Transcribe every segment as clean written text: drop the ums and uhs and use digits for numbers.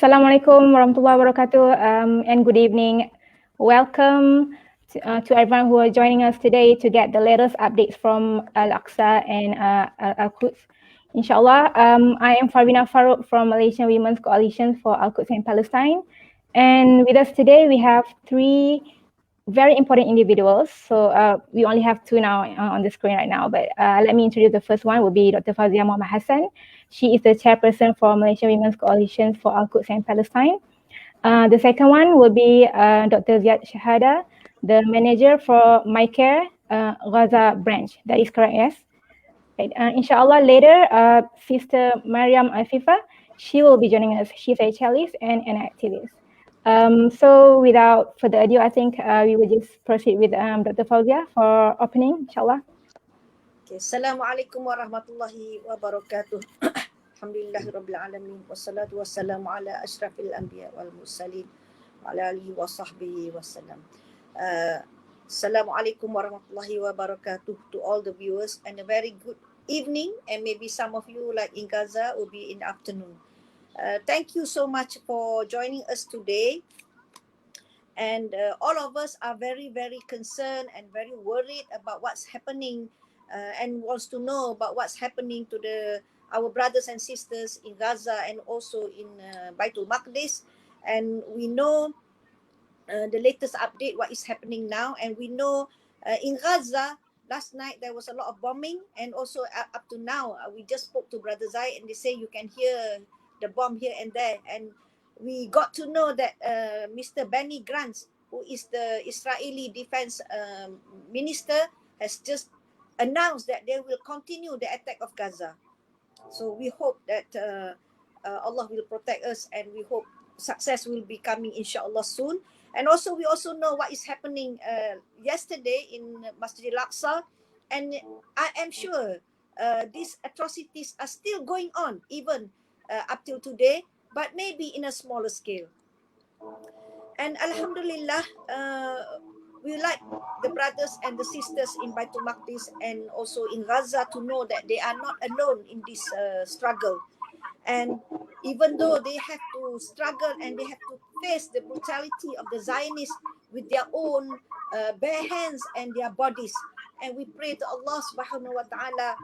Assalamualaikum warahmatullahi wabarakatuh, and good evening. Welcome to everyone who are joining us today to get the latest updates from Al-Aqsa and Al-Quds. Inshallah, I am Farvina Farouk from Malaysian Women's Coalition for Al-Quds and Palestine. And with us today, we have three very important individuals. So we only have two now on the screen right now, but let me introduce the first one will be Dr. Fawzia Muhammad Hassan. She is the chairperson for Malaysian Women's Coalition for Al-Quds and Palestine. The second one will be Dr. Ziad Shehada, the manager for MyCARE Gaza branch. That is correct, yes? Right. Inshallah, later, Sister Mariam Afifeh, she will be joining us. She's a cellist and an activist. So without further ado, I think we will just proceed with Dr. Fawzia for opening, inshallah. Okay. Assalamualaikum warahmatullahi wabarakatuh. Alhamdulillahirabbil alamin wassalatu wassalamu ala asyrafil anbiya wal mursalin wa ala alihi wa sahbihi wasallam. Assalamualaikum warahmatullahi wabarakatuh to all the viewers, and a very good evening, and maybe some of you like in Gaza will be in the afternoon. Thank you so much for joining us today. And all of us are very, very concerned and very worried about what's happening and wants to know about what's happening to our brothers and sisters in Gaza and also in Baitul Maqdis. And we know the latest update, what is happening now. And we know in Gaza, last night there was a lot of bombing, and also up to now, we just spoke to Brother Zai and they say you can hear the bomb here and there. And we got to know that Mr. Benny Gantz, who is the Israeli defense minister, has just announced that they will continue the attack of Gaza. So we hope that Allah will protect us, and we hope success will be coming inshallah soon. And also we also know what is happening yesterday in Masjid Al-Aqsa, and I am sure these atrocities are still going on even up till today, but maybe in a smaller scale. And Alhamdulillah, we like the brothers and the sisters in Baitul Maqdis and also in Gaza to know that they are not alone in this struggle. And even though they have to struggle and they have to face the brutality of the Zionists with their own bare hands and their bodies, and we pray to Allah subhanahu wa ta'ala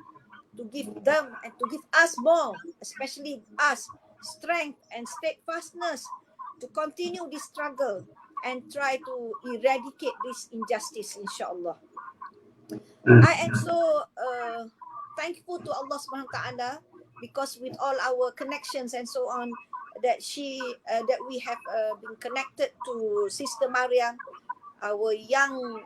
to give them and to give us more, especially us, strength and steadfastness to continue this struggle and try to eradicate this injustice, inshallah. I am so thankful to Allah subhanahu wa ta'ala, because with all our connections and so on, that we have been connected to Sister Mariam, our young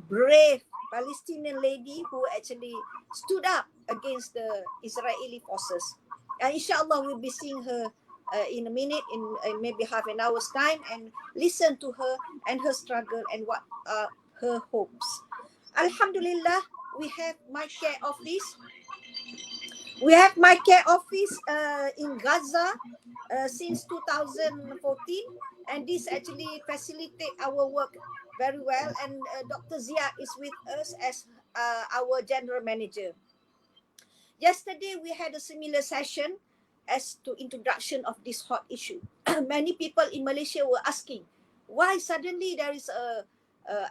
brave Palestinian lady who actually stood up against the Israeli forces. And inshallah we'll be seeing her in a minute, in maybe half an hour's time, and listen to her and her struggle and what are her hopes. Alhamdulillah, we have MyCARE office. We have MyCARE office in Gaza since 2014, and this actually facilitate our work very well. And Dr. Ziad is with us as our general manager. Yesterday, we had a similar session as to introduction of this hot issue. Many people in Malaysia were asking, why suddenly there is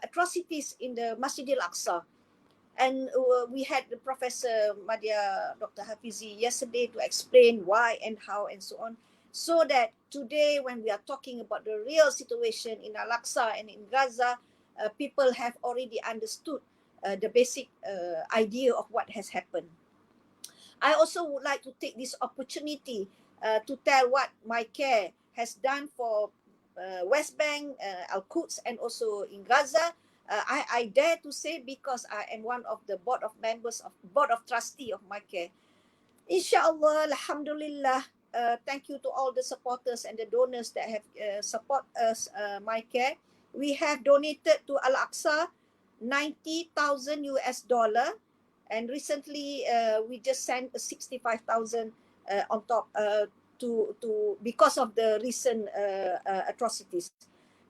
atrocities in the Masjid Al-Aqsa? And we had the Professor Madia, Dr. Hafizi yesterday to explain why and how and so on. So that today when we are talking about the real situation in Al-Aqsa and in Gaza, people have already understood the basic idea of what has happened. I also would like to take this opportunity to tell what MyCARE has done for West Bank, Al-Quds, and also in Gaza. I dare to say, because I am one of the board of trustee of MyCARE. Inshallah, alhamdulillah, thank you to all the supporters and the donors that have support us, MyCARE. We have donated to Al-Aqsa $90,000 US. And recently, we just sent 65,000 on top because of the recent atrocities,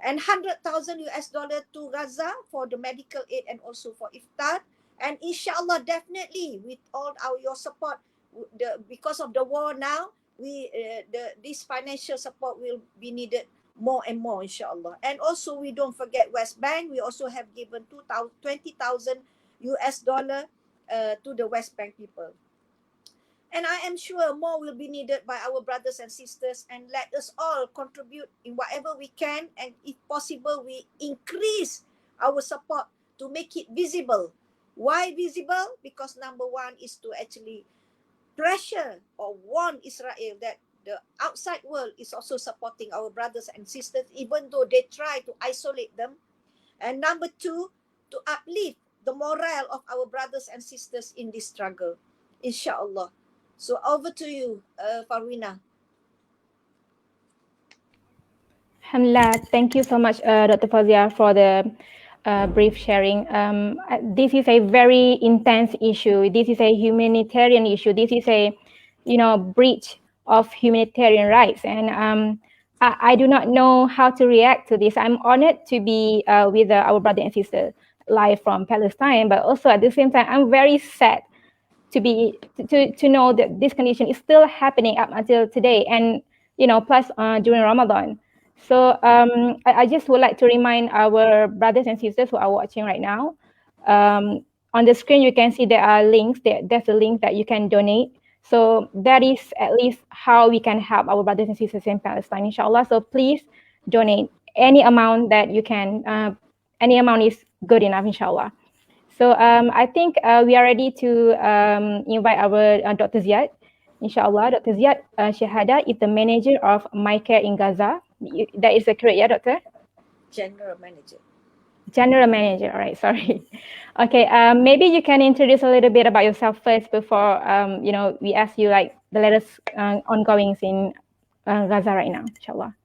and $100,000 US to Gaza for the medical aid and also for iftar. And inshallah, definitely with all your support, because of the war now, this financial support will be needed more and more, inshallah. And also, we don't forget West Bank. We also have given 20,000 US dollar to the West Bank people. And I am sure more will be needed by our brothers and sisters. And let us all contribute in whatever we can. And if possible, we increase our support to make it visible. Why visible? Because number one is to actually pressure or warn Israel that the outside world is also supporting our brothers and sisters, even though they try to isolate them. And number two, to uplift the morale of our brothers and sisters in this struggle, inshallah. So over to you, Farwina. Alhamdulillah, thank you so much, Dr. Fawzia, for the brief sharing. This is a very intense issue. This is a humanitarian issue. This is a, breach of humanitarian rights. And I do not know how to react to this. I'm honored to be with our brother and sister live from Palestine, but also at the same time, I'm very sad to know that this condition is still happening up until today, and plus during Ramadan. So I just would like to remind our brothers and sisters who are watching right now. On the screen, you can see there are links. There's a link that you can donate. So that is at least how we can help our brothers and sisters in Palestine, inshallah. So please donate any amount that you can. Any amount is good enough, inshallah. So I think we are ready to invite our Dr. Ziad, inshallah. Dr. Ziad Shehada is the manager of MyCARE in Gaza. That is correct, yeah, doctor? General manager. General manager, all right, sorry. Okay, maybe you can introduce a little bit about yourself first before, we ask you like the latest ongoings in Gaza right now, inshallah.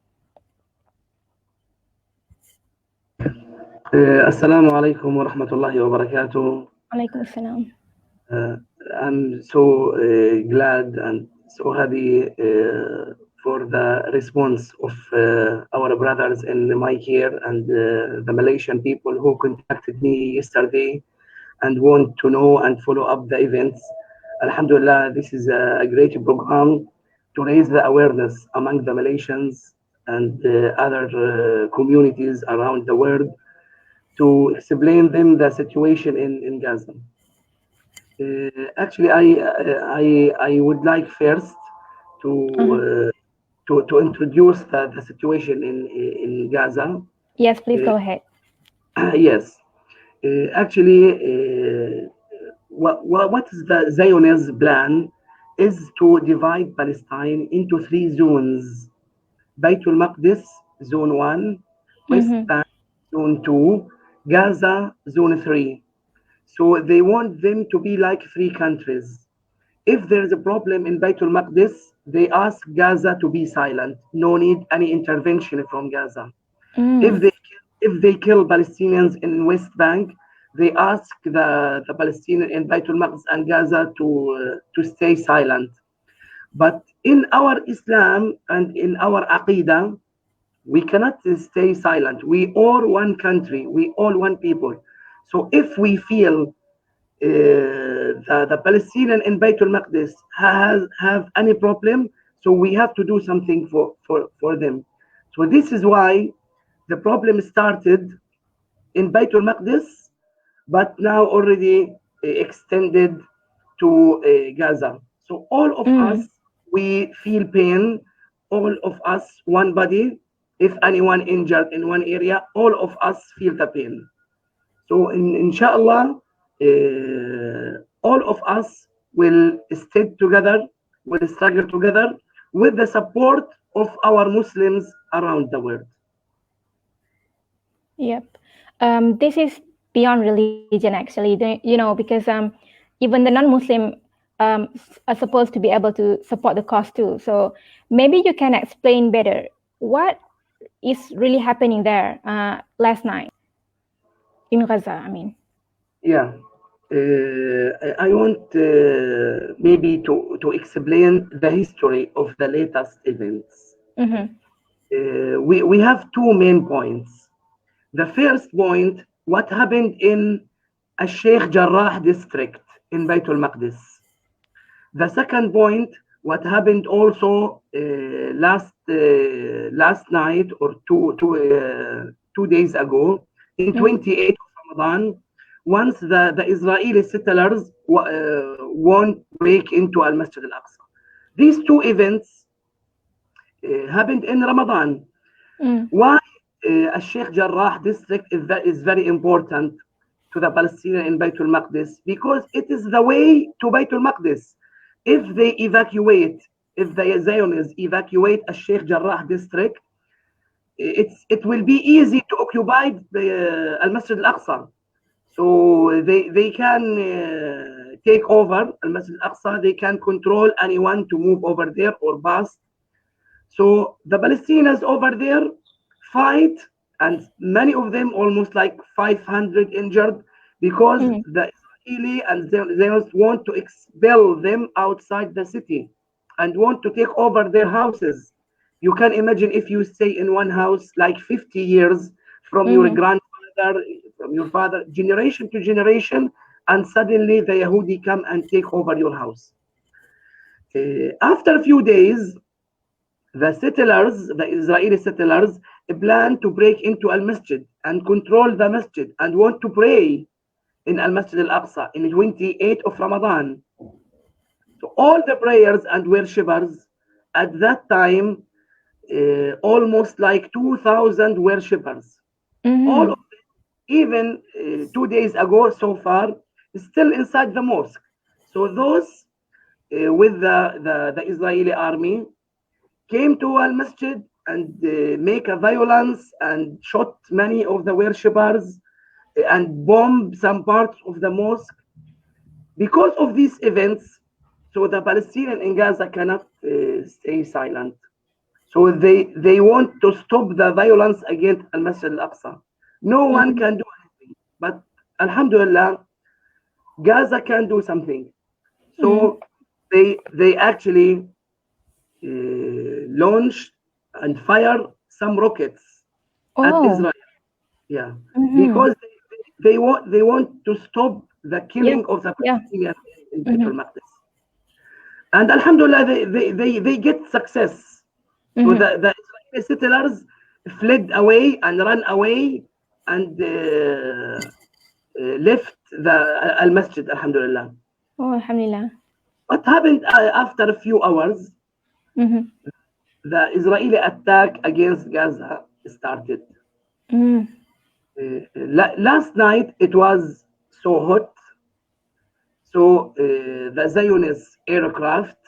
Assalamu alaikum wa rahmatullahi wa barakatuh. Alaikum assalam. I'm so glad and so happy for the response of our brothers in MyCARE and the Malaysian people who contacted me yesterday and want to know and follow up the events. Alhamdulillah, this is a great program to raise the awareness among the Malaysians and other communities around the world, to explain them the situation in Gaza. Actually, I would like first to introduce the situation in Gaza. Yes, please go ahead. Yes, actually, what is the Zionist plan is to divide Palestine into 3 zones: Baitul Maqdis, Zone 1, West Bank, Zone 2, Gaza, Zone 3. So they want them to be like 3 countries. If there is a problem in Baitul Maqdis, they ask Gaza to be silent. No need any intervention from Gaza. If they kill Palestinians in West Bank, they ask the Palestinians in Baitul Maqdis and Gaza to stay silent. But in our Islam and in our Aqidah, we cannot stay silent. We all one country, we all one people. So if we feel the Palestinian in Baitul Maqdis have any problem, so we have to do something for them. So this is why the problem started in Baitul Maqdis, but now already extended to Gaza. So all of us, we feel pain, all of us, one body. If anyone injured in one area, all of us feel the pain. So inshallah, all of us will stay together, will struggle together with the support of our Muslims around the world. Yep. This is beyond religion, actually, because even the non-Muslim are supposed to be able to support the cause too. So maybe you can explain better what is really happening there last night in Gaza, I mean. Yeah. I want maybe to explain the history of the latest events. We have 2 main points. The first point, what happened in Sheikh Jarrah district in Baitul Maqdis. The second point, what happened also last night or 2 days ago in 28th of Ramadan, once the Israeli settlers won't break into Al-Masjid Al-Aqsa. These two events happened in Ramadan. Why Sheikh Jarrah district is very important to the Palestinians in Bayt al-Maqdis? Because it is the way to Bayt al-Maqdis. If the Zionists evacuate a Sheikh Jarrah district, it will be easy to occupy the Al-Masjid Al-Aqsa. So they can take over Al-Masjid Al-Aqsa. They can control anyone to move over there or pass. So the Palestinians over there fight, and many of them, almost like 500 injured, because the Israeli and Zionists want to expel them outside the city and want to take over their houses. You can imagine if you stay in one house like 50 years from your grandfather, from your father, generation to generation, and suddenly the Yahudi come and take over your house. After a few days, the settlers, the Israeli settlers, plan to break into Al-Masjid and control the masjid and want to pray in Al-Masjid Al-Aqsa in 28th of Ramadan. So all the prayers and worshippers at that time, almost like 2,000 worshippers. All of them, even 2 days ago so far, still inside the mosque. So those with the Israeli army came to Al-Masjid and make a violence and shot many of the worshippers and bombed some parts of the mosque. Because of these events, so the Palestinians in Gaza cannot stay silent. So they want to stop the violence against Al-Masjid Al-Aqsa. No one can do anything. But Alhamdulillah, Gaza can do something. So they actually launched and fired some rockets at Israel. Yeah, because they want to stop the killing of the Palestinians in Bayt al-Maqdis. And Alhamdulillah, they get success. So the Israeli settlers fled away and ran away and left the Al-Masjid, Alhamdulillah. Oh, Alhamdulillah. What happened after a few hours? The Israeli attack against Gaza started. Last night it was so hot, so the Zionist aircraft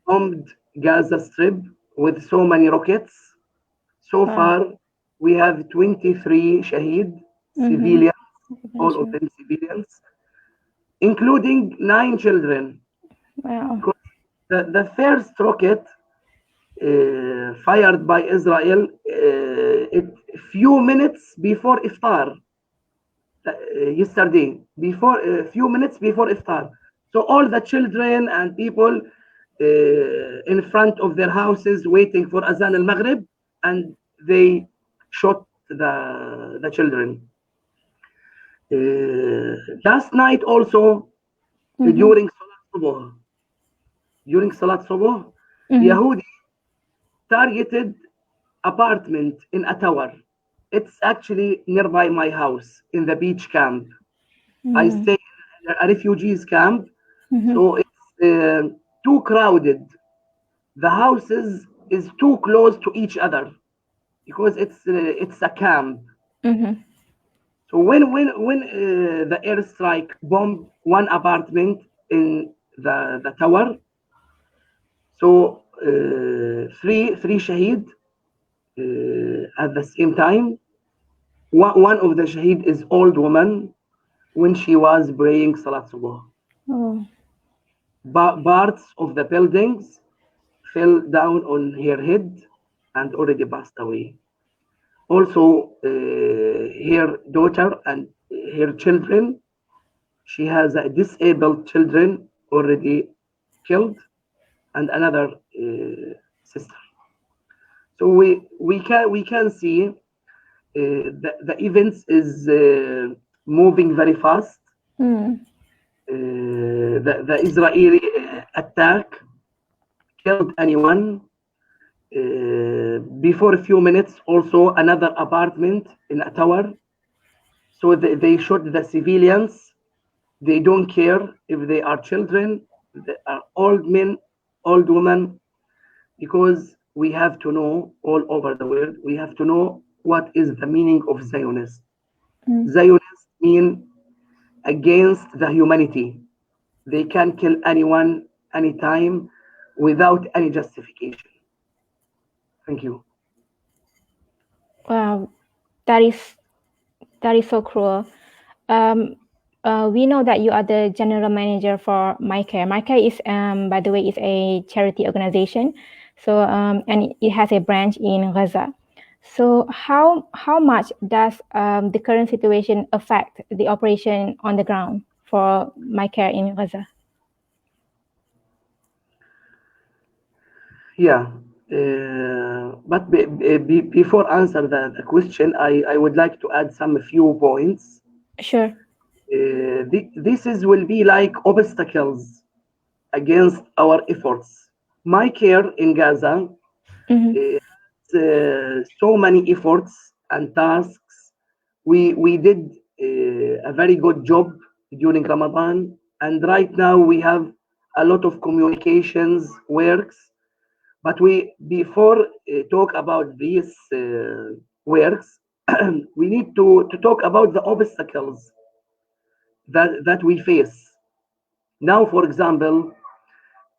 bombed Gaza Strip with so many rockets. So far, we have 23 Shaheed civilians, all of them civilians, including 9 children. Wow. The first rocket fired by Israel a few minutes before iftar yesterday, a few minutes before iftar. So all the children and people in front of their houses waiting for Azan al-Maghrib, and they shot the children. Last night also, during Salat Subuh, Yahudi targeted apartment in a tower. It's actually nearby my house in the beach camp. I stay in a refugees camp, so it's too crowded. The houses is too close to each other because it's a camp. So when the airstrike bombed one apartment in the tower, so three Shaheed at the same time. One of the Shaheed is old woman when she was praying Salat Subuh. Parts of the buildings fell down on her head and already passed away. Also, her daughter and her children, she has a disabled children already killed, and another sister. So we can see the events is moving very fast. The Israeli attack killed anyone. Before a few minutes, also another apartment in a tower. So they shot the civilians. They don't care if they are children, they are old men, old women, because we have to know all over the world, we have to know what is the meaning of Zionist. Zionists mean against the humanity. They can kill anyone, anytime, without any justification. Thank you. Wow, that is so cruel. We know that you are the general manager for MyCARE. MyCARE is, by the way, is a charity organization. So, and it has a branch in Gaza. So, how much does the current situation affect the operation on the ground for MyCARE in Gaza? Yeah, but before answer the question, I would like to add some few points. Sure. This is will be like obstacles against our efforts. MyCARE in Gaza so many efforts and tasks. We did a very good job during Ramadan, and right now we have a lot of communications works. But we before talk about these works, we need to talk about the obstacles that we face. Now, for example,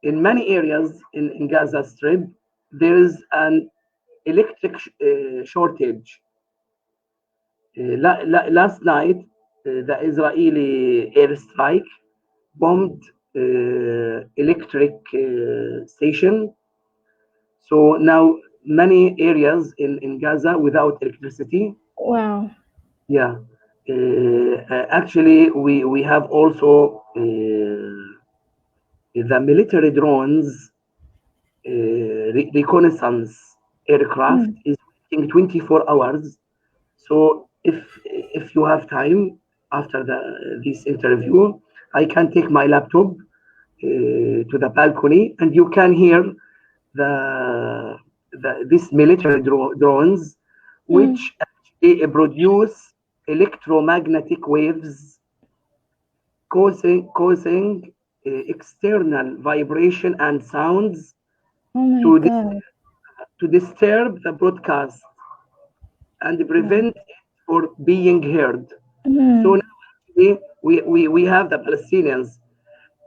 in many areas in Gaza Strip, there is an electric shortage. Last night, the Israeli airstrike bombed electric station. So now many areas in Gaza without electricity. Wow. Yeah. Actually, we have also the military drones reconnaissance aircraft is working 24 hours. So if you have time after this interview, I can take my laptop to the balcony, and you can hear this military drones, which actually produce electromagnetic waves causing external vibration and sounds Oh my to God. to disturb the broadcast and prevent it for being heard. So now actually we have the Palestinians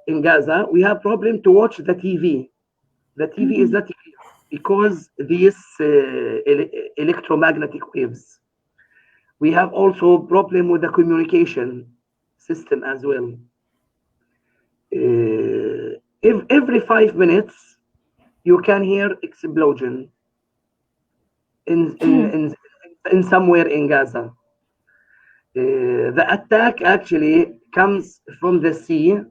in Gaza. We have problem to watch the TV. The TV is not clear because these electromagnetic waves. We have also problem with the communication system as well. If every 5 minutes you can hear explosion in somewhere in Gaza. The attack actually comes from the sea,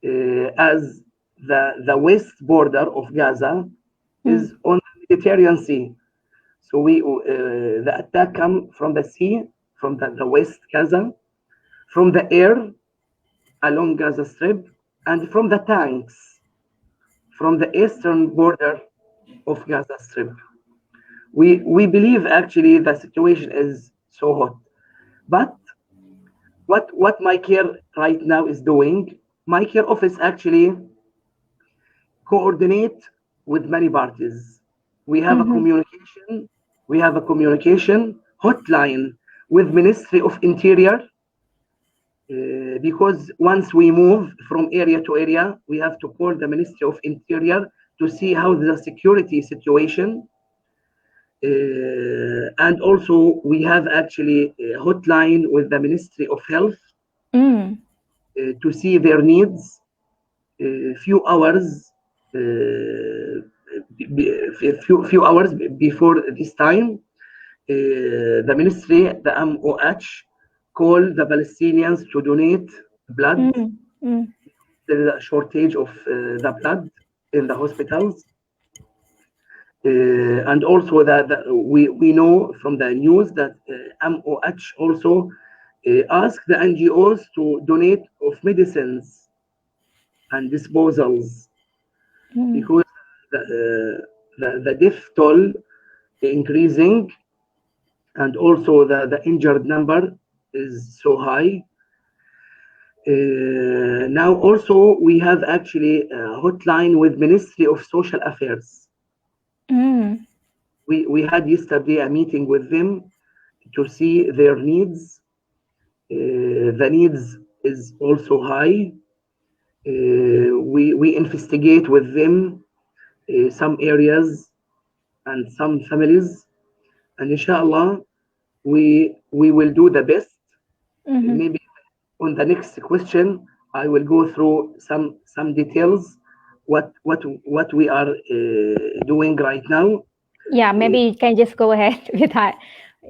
as the west border of Gaza is on the Mediterranean Sea. So the attack come from the sea, from the west Gaza, from the air along Gaza Strip, and from the tanks from the eastern border of Gaza Strip. We believe actually the situation is so hot. But what MyCARE right now is doing, MyCARE office actually coordinate with many parties. We have a communication hotline with Ministry of Interior, because once we move from area to area, we have to call the Ministry of Interior to see how the security situation. And also we have actually a hotline with the Ministry of Health to see their needs. Few hours before this time, the ministry, the MOH, call the Palestinians to donate blood. There is a shortage of the blood in the hospitals. And also that we know from the news that MOH also asked the NGOs to donate of medicines and disposals. because the death toll increasing, and also the injured number is so high. Now also we have actually a hotline with Ministry of Social Affairs. We had yesterday a meeting with them to see their needs. The needs is also high. We investigate with them some areas and some families, and inshallah we will do the best. Maybe on the next question I will go through some details what we are doing right now. Yeah, maybe you can just go ahead with that.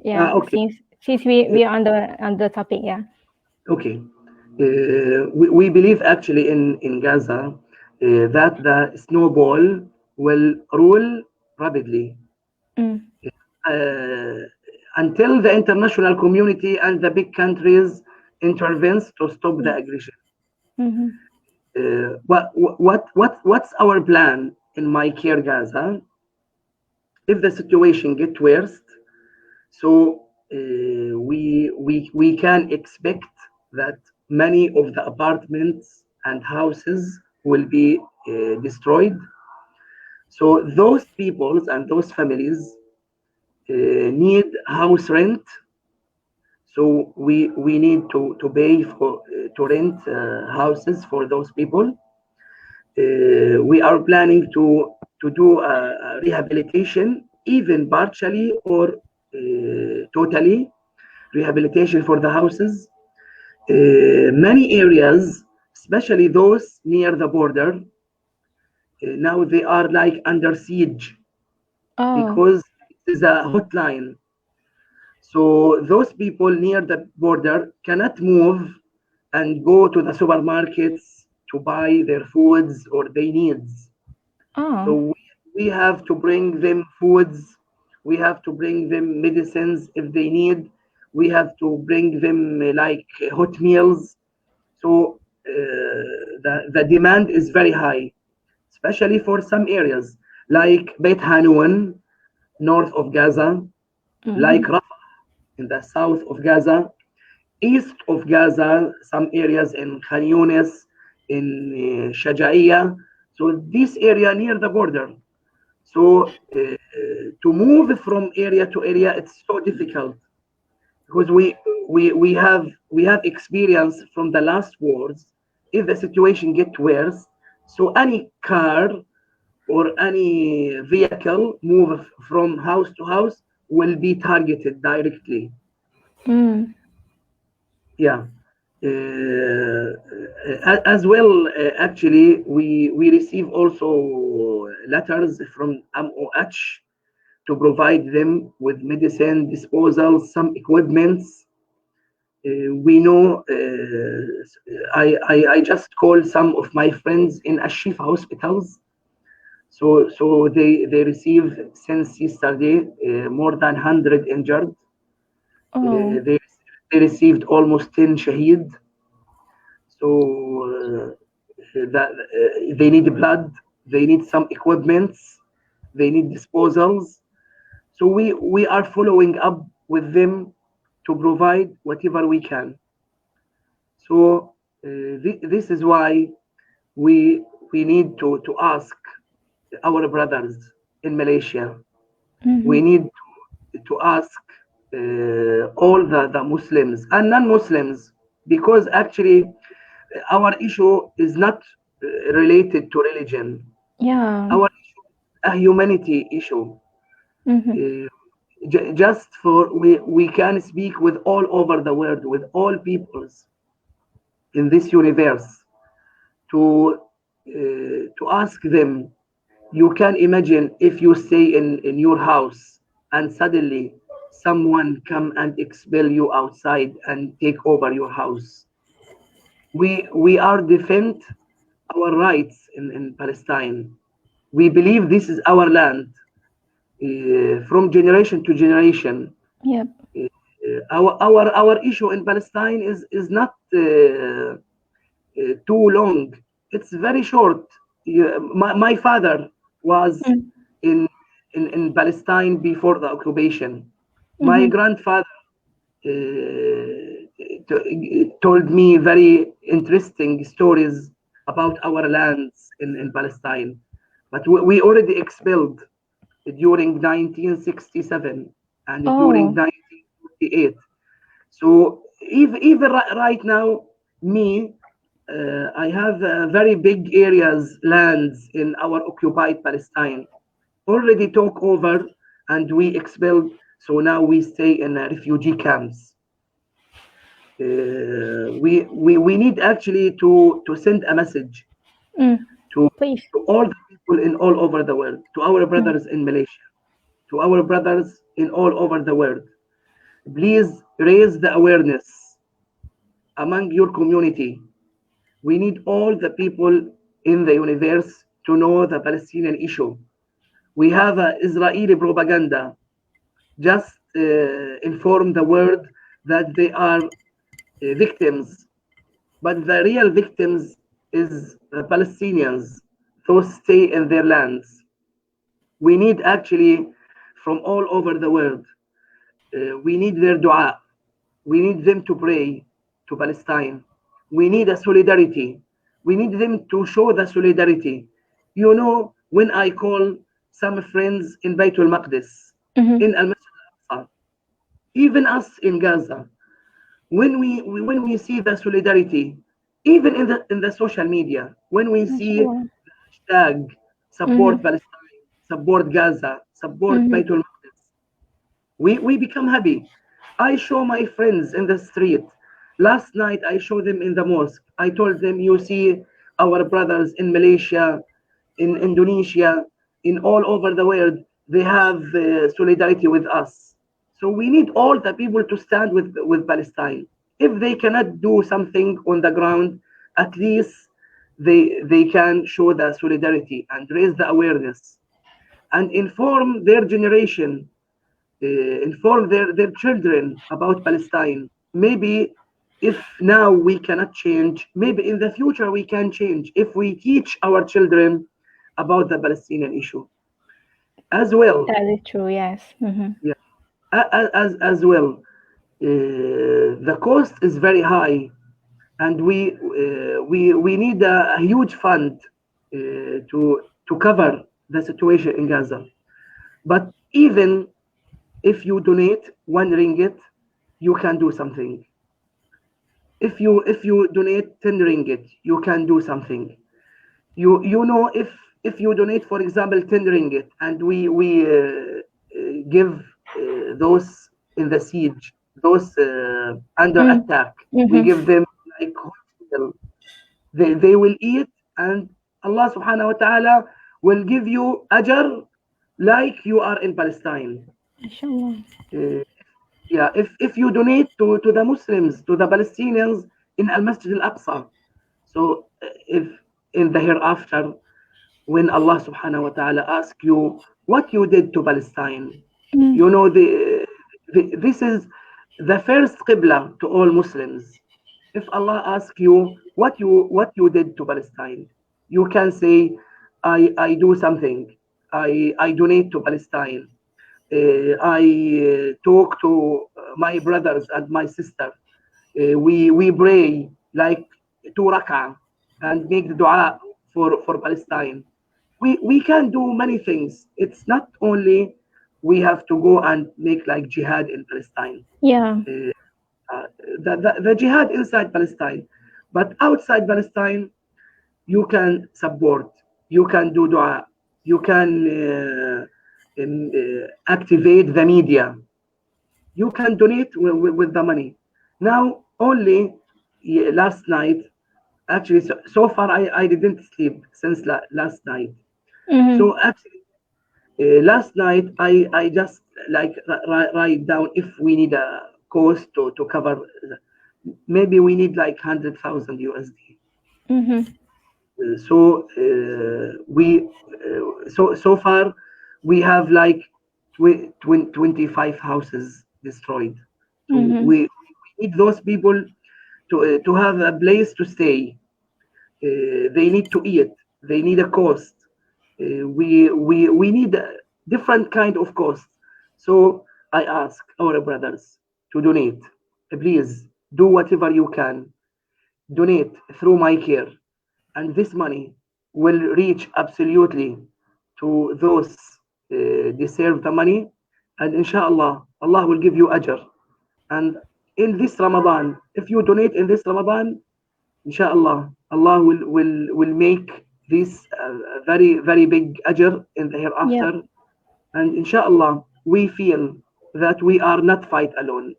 Yeah, Okay. since we are on the topic. Yeah. Okay. We believe actually in Gaza that the snowball will roll rapidly until the international community and the big countries intervenes to stop the aggression. What's our plan in MyCARE Gaza if the situation gets worse? So we can expect that many of the apartments and houses will be destroyed. So those peoples and those families need house rent. So we need to pay for to rent houses for those people. We are planning to do a rehabilitation, even partially or totally rehabilitation for the houses. Many areas, especially those near the border, now they are like under siege because it is a hotline. So those people near the border cannot move and go to the supermarkets to buy their foods or their needs. So we have to bring them foods. We have to bring them medicines if they need. We have to bring them like hot meals. So the demand is very high, especially for some areas like Beit Hanun, north of Gaza, like Rafah in the south of Gaza, east of Gaza, some areas in Khan Yunis, in Shajaiya. So this area near the border. So to move from area to area, it's so difficult because we have experience from the last wars. If the situation gets worse, so any car or any vehicle move from house to house will be targeted directly. Yeah. As well, actually, we receive also letters from MOH to provide them with medicine, disposal, some equipments. We know, I just called some of my friends in Ashifa hospitals. So they received since yesterday more than 100 injured. They received almost 10 shaheed. So they need blood, they need some equipments, they need disposals. So we are following up with them to provide whatever we can. So this is why we need to ask our brothers in Malaysia. We need to ask all the Muslims and non-Muslims, because actually our issue is not related to religion. Yeah. Our issue is a humanity issue. Just for we can speak with all over the world, with all peoples in this universe, to ask them. You can imagine if you stay in your house and suddenly someone come and expel you outside and take over your house. We are defend our rights in Palestine. We believe this is our land from generation to generation. Yep. Our issue in Palestine is not too long. It's very short. my father was Mm. in, in Palestine before the occupation. My Mhm. grandfather told me very interesting stories about our lands in Palestine. But we already expelled during 1967 and during Oh. 1948. So even right now, me, I have very big areas, lands in our occupied Palestine, already took over and we expelled. So now we stay in refugee camps. We need actually to send a message Mm. to, Please. to all the people in all over the world, to our Mm. brothers in Malaysia, to our brothers in all over the world. Please raise the awareness among your community. We need all the people in the universe to know the Palestinian issue. We have Israeli propaganda just inform the world that they are victims, but the real victims is the Palestinians, those stay in their lands. We need actually from all over the world, we need their dua. We need them to pray to Palestine. We need a solidarity. We need them to show the solidarity. You know, when I call some friends in Baytul Maqdis, Mhm. in Al-Masjid Al-Aqsa, even us in Gaza, when we see the solidarity, even in the social media, when we see MashaAllah. hashtag support Mhm. Palestine, support Gaza, support Mhm. Baytul Maqdis, we become happy. I show my friends in the street. Last night I showed them in the mosque. I told them, you see our brothers in Malaysia, in Indonesia, in all over the world, they have solidarity with us. So we need all the people to stand with Palestine. If they cannot do something on the ground, at least they can show the solidarity and raise the awareness and inform their generation, inform their children about Palestine. Maybe if now we cannot change, maybe in the future we can change if we teach our children about the Palestinian issue as well. That is true. Yes. Mhm. Yeah, as well. The cost is very high, and we need a huge fund to cover the situation in Gaza. But even if you donate 1 ringgit, you can do something. If you donate 10 ringgit, you can do something. You know, if you donate, for example, 10 ringgit, and we give those in the siege, those under Mm. attack, we Mhm. give them like hospital. They will eat, and Allah subhanahu wa ta'ala will give you ajr like you are in Palestine. MashaAllah. Uh, yeah, if you donate to the Muslims, to the Palestinians in Al Masjid Al Aqsa, so if in the hereafter, when Allah subhanahu wa ta'ala asks you what you did to Palestine, Mm. you know, this is the first qibla to all Muslims. If Allah asks you what you did to Palestine, you can say, I do something. I donate to Palestine. I talk to my brothers and my sister. We pray like 2 rak'ah and make the dua for Palestine. We can do many things. It's not only we have to go and make like jihad in Palestine. Yeah. Uh, the jihad inside Palestine, but outside Palestine, you can support, you can do dua, you can activate the media, you can donate with the money. Now, only last night, actually, so far I didn't sleep since last night. Mhm. So actually, last night I just like write down if we need a cost to cover. Maybe we need like 100,000 USD. Mhm. So so far we have like 25 houses destroyed. So Mhm. we need those people to have a place to stay. They need to eat. They need a cost. We need a different kind of cost. So I ask our brothers to donate. Please do whatever you can. Donate through MyCare, and this money will reach absolutely to those deserve the money, and inshallah, Allah will give you ajr. And in this Ramadan, if you donate in this Ramadan, inshallah, Allah will make this very, very big ajr in the Yep. hereafter. And inshallah, we feel that we are not fight alone.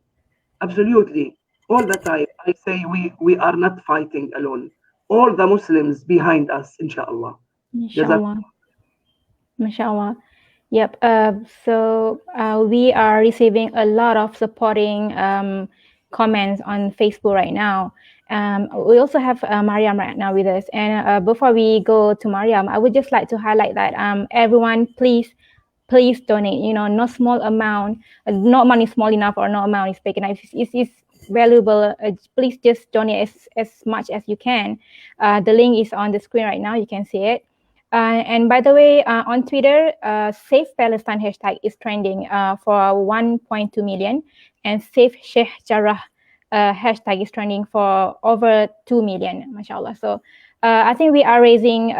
Absolutely. All the time, I say we are not fighting alone. All the Muslims behind us, inshallah. Inshallah. Mashallah. Yep. So we are receiving a lot of supporting comments on Facebook right now. We also have Mariam right now with us. And before we go to Mariam, I would just like to highlight that everyone, please donate. You know, no small amount, not money small enough or no amount is big enough. It's valuable. Please just donate as much as you can. The link is on the screen right now. You can see it. And by the way, on Twitter, Save Palestine hashtag is trending for 1.2 million, and Save Sheikh Jarrah hashtag is trending for over 2 million, mashallah. So I think we are raising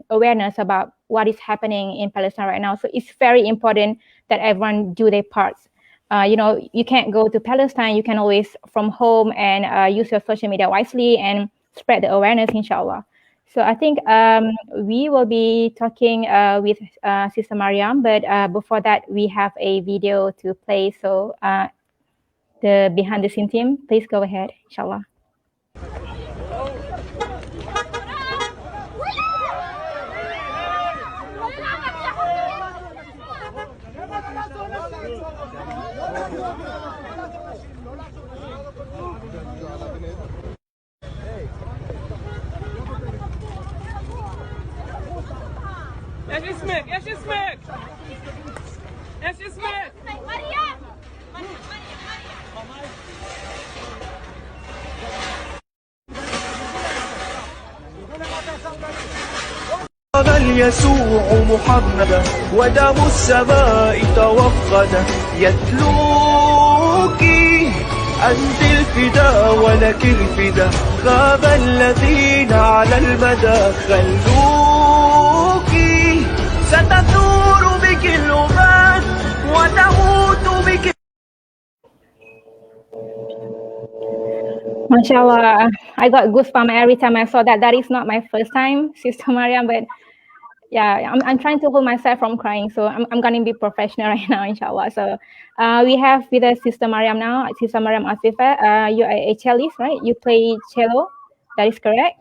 awareness about what is happening in Palestine right now. So it's very important that everyone do their parts. You know, you can't go to Palestine. You can always from home and use your social media wisely and spread the awareness, inshallah. So I think we will be talking with Sister Mariam, but before that, we have a video to play. So the behind the scene team, please go ahead, inshallah. ايش اسمك؟ ايش اسمك؟ ايش اسمك؟ مريم. بل يسوع محمدا ودم السماء توقد يتلوك أنت الفداء ولك الفداء غاب الذين على المدى خلوك ستثور بك الأمات وتموت بك. Mashallah, I got goosebumps every time I saw that. That is not my first time, Sister Mariam, but yeah, I'm trying to hold myself from crying, so I'm gonna be professional right now, inshallah. So we have with us Sister Mariam now, Sister Mariam Afifeh. You are a cellist, right? You play cello, that is correct?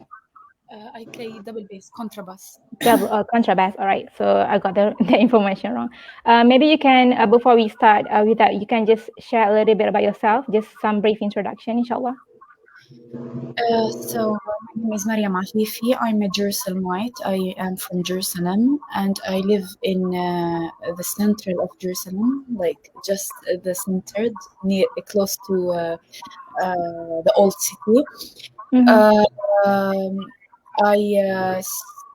I play double bass, contrabass. Contrabass, all right. So I got the information wrong. Maybe you can, before we start with that, you can just share a little bit about yourself, just some brief introduction, inshallah. So my name is Mariam Afifeh. I'm a Jerusalemite. I am from Jerusalem, and I live in the center of Jerusalem, like just the center, near close to the old city. Mm-hmm. I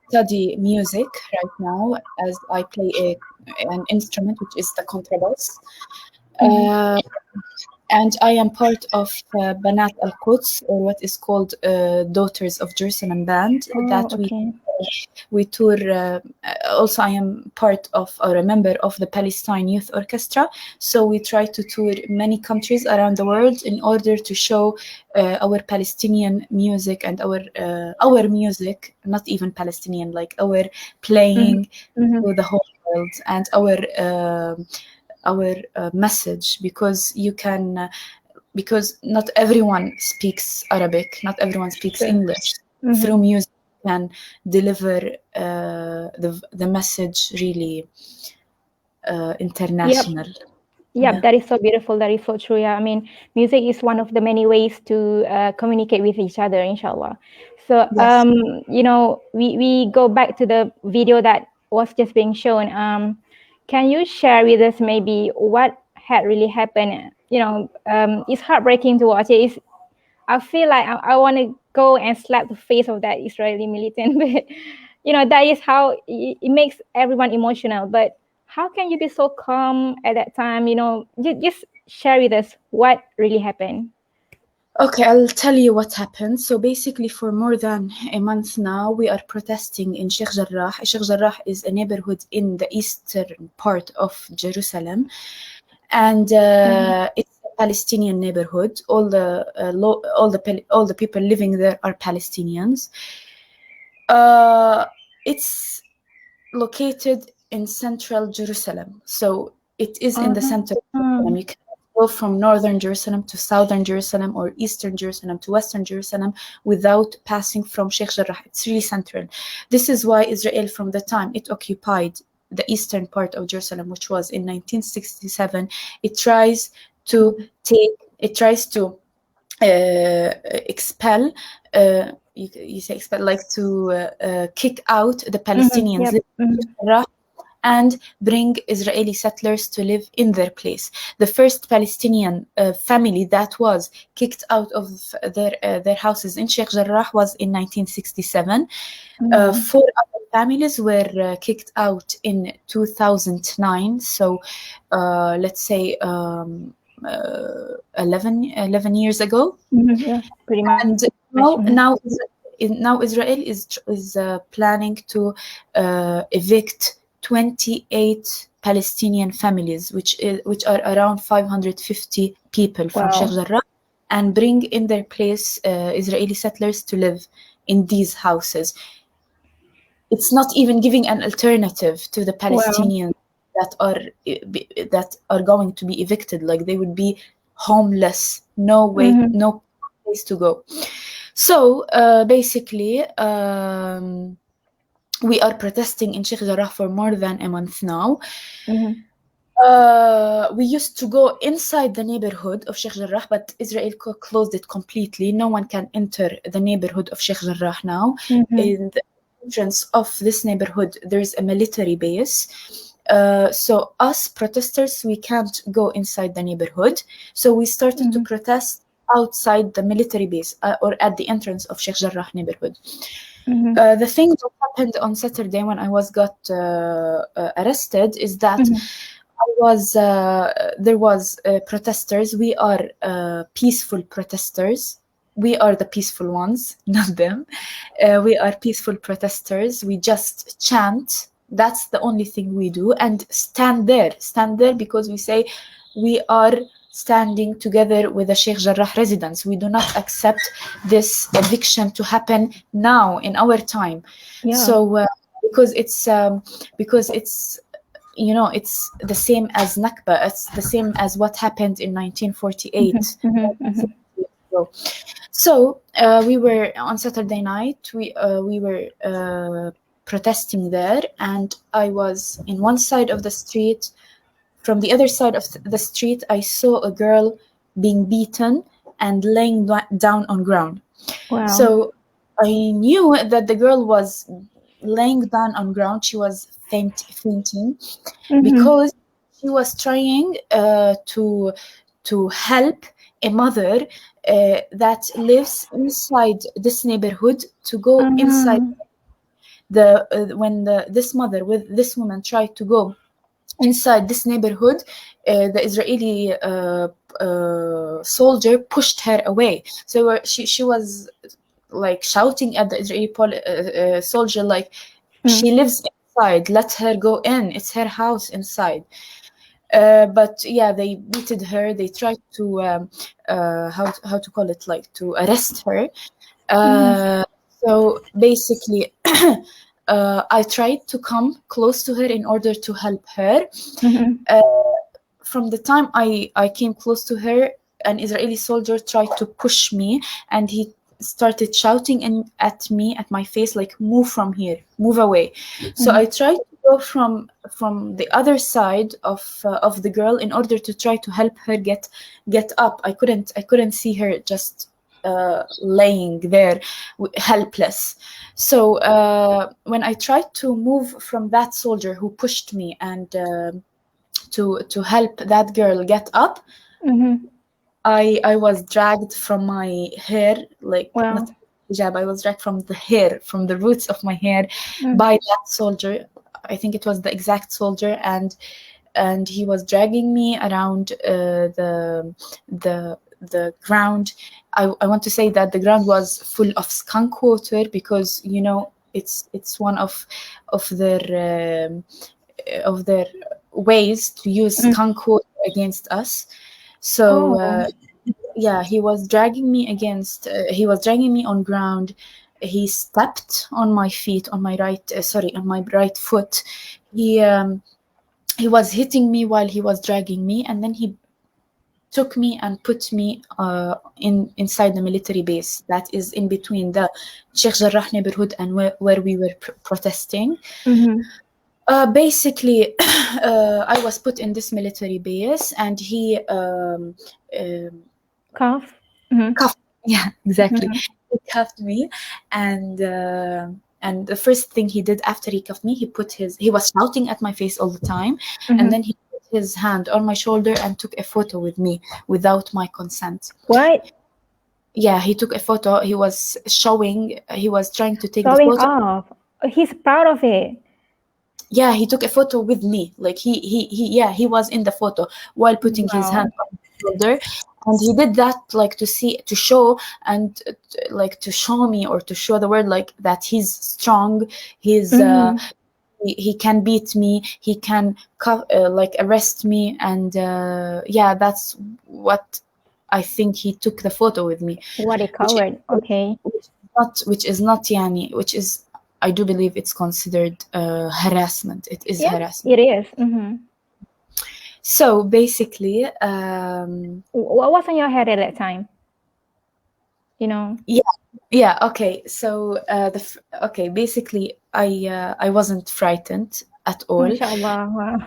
study music right now as I play an instrument, which is the contrabass. And I am part of Gaza Al-Quds, or what is called Daughters of Jerusalem band. We tour. Also, I am part of, or a member of the Palestine Youth Orchestra. So we try to tour many countries around the world in order to show our Palestinian music and our music, not even Palestinian, like our playing to the whole world, and our message, because you can, because not everyone speaks Arabic, not everyone speaks English. Through music, you can deliver the message really international. Yep, that is so beautiful. That is so true. Yeah, I mean, music is one of the many ways to communicate with each other, inshallah. So, Yes. you know, we go back to the video that was just being shown. Can you share with us maybe what had really happened? You know, it's heartbreaking to watch it. I feel like I want to go and slap the face of that Israeli militant, but that is how it makes everyone emotional. But how can you be so calm at that time? Just share with us what really happened. Okay, I'll tell you what happened. So basically, for more than a month now, we are protesting in Sheikh Jarrah. Sheikh Jarrah is a neighborhood in the eastern part of Jerusalem, and it's a Palestinian neighborhood. All the people living there are Palestinians. It's located in central Jerusalem, so it is in the center of Jerusalem. You can go from northern Jerusalem to southern Jerusalem or eastern Jerusalem to western Jerusalem without passing from Sheikh Jarrah. It's really central. This is why Israel, from the time it occupied the eastern part of Jerusalem, which was in 1967, it tries to expel, you say expel, like to kick out the Palestinians living in Jarrah and bring Israeli settlers to live in their place. The first Palestinian family that was kicked out of their houses in Sheikh Jarrah was in 1967. 4 other families were kicked out in 2009. So let's say 11 years ago. Yeah, pretty much. And now Israel is planning to evict 28 Palestinian families, which are around 550 people from Sheikh Jarrah, and bring in their place Israeli settlers to live in these houses. It's not even giving an alternative to the Palestinians that are going to be evicted. Like, they would be homeless, no way, no place to go. So basically, we are protesting in Sheikh Jarrah for more than a month now. We used to go inside the neighborhood of Sheikh Jarrah, but Israel closed it completely. No one can enter the neighborhood of Sheikh Jarrah now. In the entrance of this neighborhood, there's a military base. So us protesters, we can't go inside the neighborhood. So we started to protest outside the military base or at the entrance of Sheikh Jarrah neighborhood. The thing that happened on Saturday when I got arrested is that there was protesters. We are peaceful protesters. We are the peaceful ones, not them. We are peaceful protesters. We just chant. That's the only thing we do. And stand there because we say we are standing together with the Sheikh Jarrah residents. We do not accept this eviction to happen now in our time. So because it's it's the same as Nakba. It's the same as what happened in 1948. So we were on Saturday night. We were protesting there, and I was in one side of the street. From the other side of the street, I saw a girl being beaten and laying down on ground. So I knew that the girl was laying down on ground. She was fainting because she was trying to help a mother that lives inside this neighborhood to go inside. When this mother with this woman tried to go inside this neighborhood, the Israeli soldier pushed her away. So she was like shouting at the Israeli soldier, like, she lives inside, let her go in, it's her house inside. But yeah, they beated her. They tried to how to call it, like, to arrest her. So basically I tried to come close to her in order to help her. From the time I came close to her, an Israeli soldier tried to push me, and he started shouting at me, at my face, like, move from here, move away. So I tried to go from the other side of the girl in order to try to help her get up. I couldn't see her just laying there helpless. So when I tried to move from that soldier who pushed me and to help that girl get up, I was dragged from my hair, like, not hijab. I was dragged from the hair, from the roots of my hair, by that soldier. I think it was the exact soldier, and he was dragging me around the ground. I want to say that the ground was full of skunk water, because it's one of their ways to use skunk water against us. So yeah, he was dragging me on ground. He stepped on my feet, on my right foot. He was hitting me while he was dragging me, and then he took me and put me inside the military base that is in between the Sheikh Jarrah neighborhood and where we were protesting. Basically, I was put in this military base, and he Cuffed. cuffed. Yeah, exactly. He cuffed me, and the first thing he did after he cuffed me, he was shouting at my face all the time, and then he put his hand on my shoulder and took a photo with me without my consent. What? Yeah, he took a photo. He was trying to take Showing the photo. off. He's proud of it. Yeah, he took a photo with me. Like he was in the photo while putting his hand on my shoulder, and he did that like to show me, or to show the world like that he's strong. He can beat me. He can arrest me, and yeah, that's what I think he took the photo with me. What a coward. Okay. Which is I do believe it's considered harassment. It is harassment. It is. So basically, what was on your head at that time? Yeah. Okay. So basically, I wasn't frightened at all. Mashallah. Wow.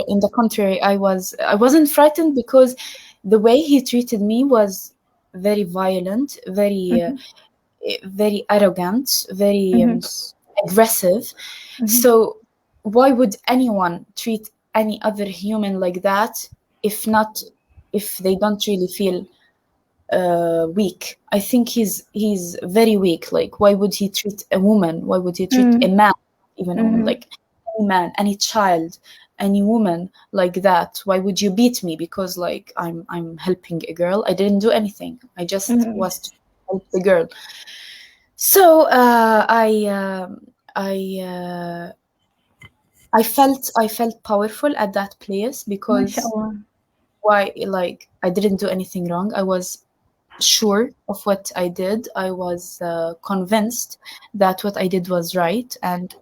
In the contrary, I wasn't frightened, because the way he treated me was very violent, very very arrogant, very aggressive. So why would anyone treat any other human like that if they don't really feel weak? I think he's very weak. Like, why would he treat a woman? Why would he treat a man, even a woman, like any man, any child, any woman like that? Why would you beat me because like I'm helping a girl? I didn't do anything. I just was to help the girl. So I felt powerful at that place, because why? Like, I didn't do anything wrong. I was sure of what I did. I was convinced that what I did was right, and